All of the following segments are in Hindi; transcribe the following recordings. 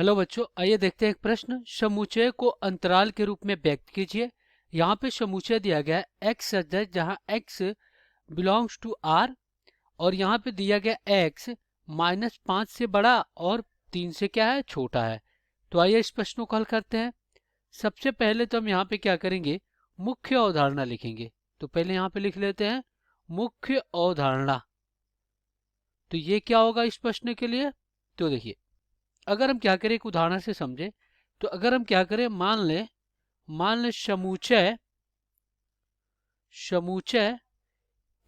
हेलो बच्चों, आइए देखते हैं एक प्रश्न। समुच्चय को अंतराल के रूप में व्यक्त कीजिए। यहाँ पे समुच्चय दिया गया है एक्स सच दैट जहाँ एक्स बिलोंग्स टू आर, और यहाँ पे दिया गया एक्स -5 से बड़ा और 3 से क्या है, छोटा है। तो आइए इस प्रश्न को हल करते हैं। सबसे पहले तो हम यहाँ पे क्या करेंगे, मुख्य अवधारणा लिखेंगे। तो पहले यहाँ पे लिख लेते हैं मुख्य अवधारणा। तो ये क्या होगा इस प्रश्न के लिए। तो देखिए, अगर हम क्या करें, एक उदाहरण से समझें। तो अगर हम क्या करें, मान लें समुच्चय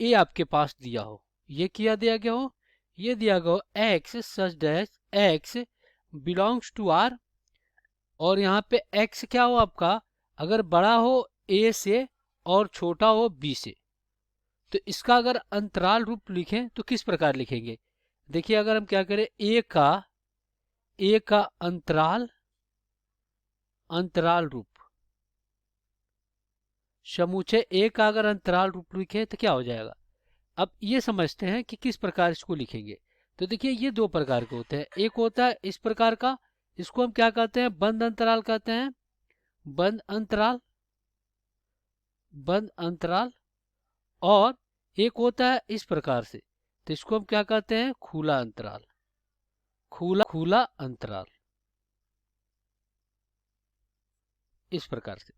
ए आपके पास दिया हो। ये क्या दिया गया हो, ये दिया गया हो X such that X belongs to R, और यहाँ पे एक्स क्या हो आपका, अगर बड़ा हो ए से और छोटा हो बी से। तो इसका अगर अंतराल रूप लिखें तो किस प्रकार लिखेंगे। देखिए, अगर हम क्या करें, ए का अंतराल रूप, समुच्चय ए का अगर अंतराल रूप लिखे तो क्या हो जाएगा। अब ये समझते हैं कि किस प्रकार इसको लिखेंगे। तो देखिए, ये दो प्रकार के होते हैं। एक होता है इस प्रकार का, इसको हम क्या कहते हैं, बंद अंतराल कहते हैं, बंद अंतराल। और एक होता है इस प्रकार से, तो इसको हम क्या कहते हैं, खुला अंतराल, खुला अंतराल, इस प्रकार से।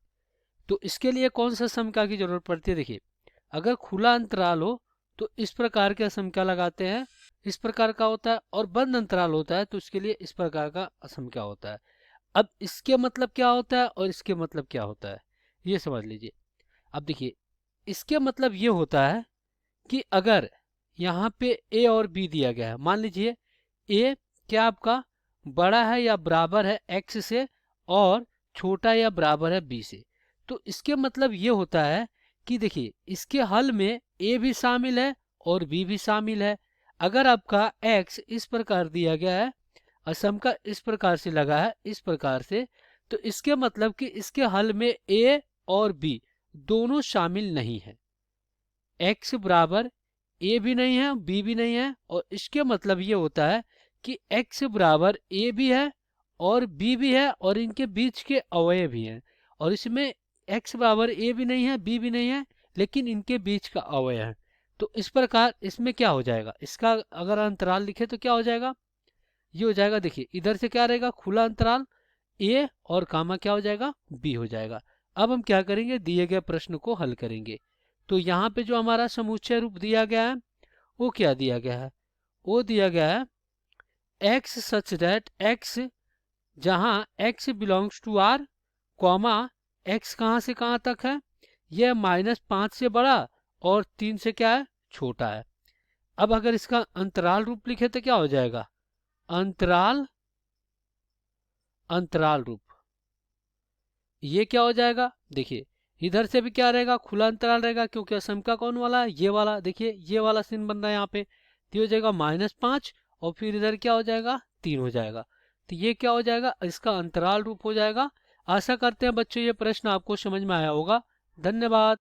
तो इसके लिए कौन सा समीकरण की जरूरत पड़ती है। देखिए, अगर खुला अंतराल हो तो इस प्रकार के समीकरण लगाते हैं, इस प्रकार का होता है। और बंद अंतराल होता है तो इसके लिए इस प्रकार का समीकरण होता है। अब इसके मतलब क्या होता है और इसके मतलब क्या होता है, ये समझ लीजिए। अब देखिए, इसके मतलब ये होता है कि अगर यहाँ पे ए और बी दिया गया है, मान लीजिए ए क्या आपका बड़ा है या बराबर है एक्स से, और छोटा या बराबर है बी से। तो इसके मतलब ये होता है कि देखिए, इसके हल में ए भी शामिल है और बी भी शामिल है। अगर आपका एक्स इस प्रकार दिया गया है, असम का इस प्रकार से लगा है, इस प्रकार से, तो इसके मतलब कि इसके हल में ए और बी दोनों शामिल नहीं है। एक्स बराबर ए भी नहीं है, बी भी नहीं है, और इसके मतलब ये होता है कि एक्स बराबर ए भी है और बी भी है, और इनके बीच के अवयव भी हैं। और इसमें एक्स बराबर ए भी नहीं है, बी भी नहीं है, लेकिन इनके बीच का अवयव है। तो इस प्रकार इसमें क्या हो जाएगा, इसका अगर अंतराल लिखे तो क्या हो जाएगा, ये हो जाएगा। देखिए, इधर से क्या रहेगा, खुला अंतराल ए, और कामा क्या हो जाएगा, बी हो जाएगा। अब हम क्या करेंगे, दिए गए प्रश्न को हल करेंगे। तो यहाँ पे जो हमारा समुच्चय रूप दिया गया है वो क्या दिया गया है, वो दिया गया है एक्स सच दैट एक्स जहाँ X belongs to R, comma X कहाँ से कहाँ तक है, यह -5 से बड़ा और 3 से क्या है, छोटा है। अब अगर इसका अंतराल रूप लिखे तो क्या हो जाएगा, अंतराल रूप, ये क्या हो जाएगा। देखिए, इधर से भी क्या रहेगा, खुला अंतराल रहेगा, क्योंकि असमका कौन वाला है, ये वाला। देखिए, ये वाला सीन बन रहा है यहाँ पे, तो हो जाएगा -5, और फिर इधर क्या हो जाएगा, 3 हो जाएगा। तो ये क्या हो जाएगा, इसका अंतराल रूप हो जाएगा। आशा करते हैं बच्चों ये प्रश्न आपको समझ में आया होगा। धन्यवाद।